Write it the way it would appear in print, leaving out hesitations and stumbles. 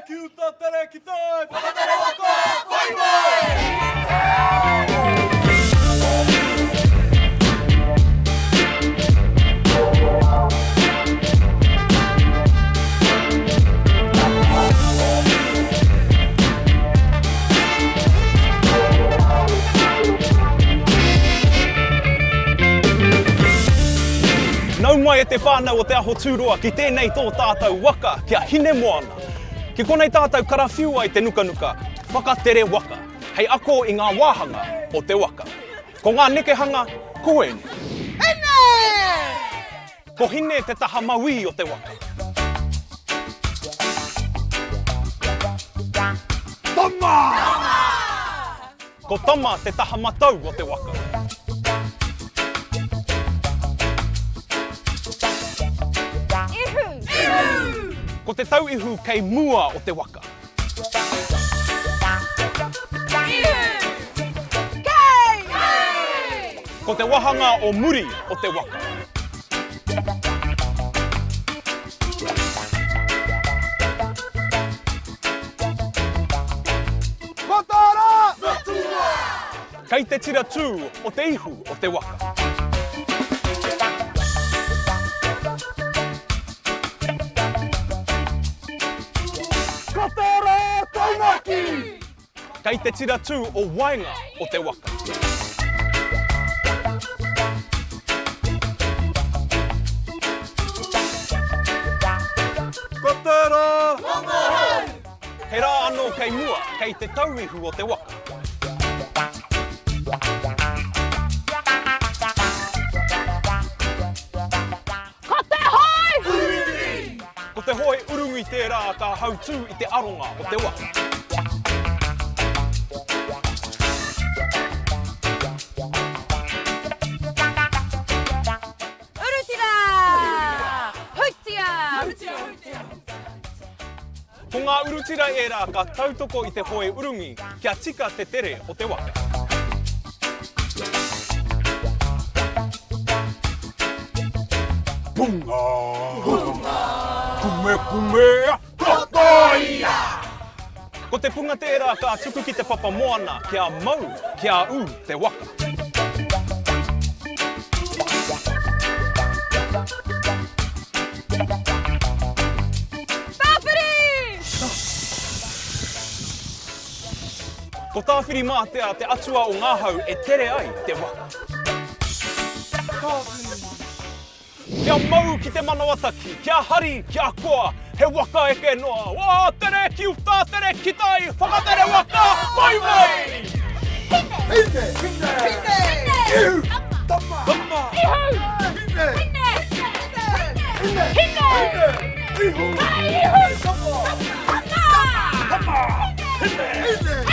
き歌ってれきたいバカテレワコバイバイNau mai e te whānau o te aho tūroa ki tēnei tō tātou waka kia hine moana. Ki konei tātou karawhiua i te nuka, whakatere waka. Hei ako i ngā wāhanga o te waka. Ko ngā nekehanga, koe ni. Hine! Ko hine te taha maui o te waka. Tama! Ko tama te taha matau o te waka. Ko te tauihu kei mua o te waka. Ko te wahanga o muri o te waka. Matara! Kei te tira tū o te ihu o te waka. Kei te tira tū o wainga o te waka. Kotera! He rā anō kei mua, kei te tauihu o te waka. Ko te hoi! Urungi! Ko te hoi urungi tērā ka hau tū i te aronga o te waka. Ko ngā urutira e rā ka tautoko i te hoi urungi kia tika te tere o te waka. Punga! Kume kumea! Kotoia! Ko te punga tērā ka tuku ki te papa moana kia mau, kia u te waka. Ko tāwhiri mātea te atua o ngā hau e tere ai te waka. Kia mau ki te manawataki, kia hari, kia koa, he waka eke noa. Wā, tere ki uta, tere ki tai, whakatere waka, mai mai! Hine! Hine! Hine! Ihu! Tama! Tama! Ihu! Hine! Hine! Hine! Hine! Ihu! Ihu! Tama! Tama! Tama! Hine! Hine!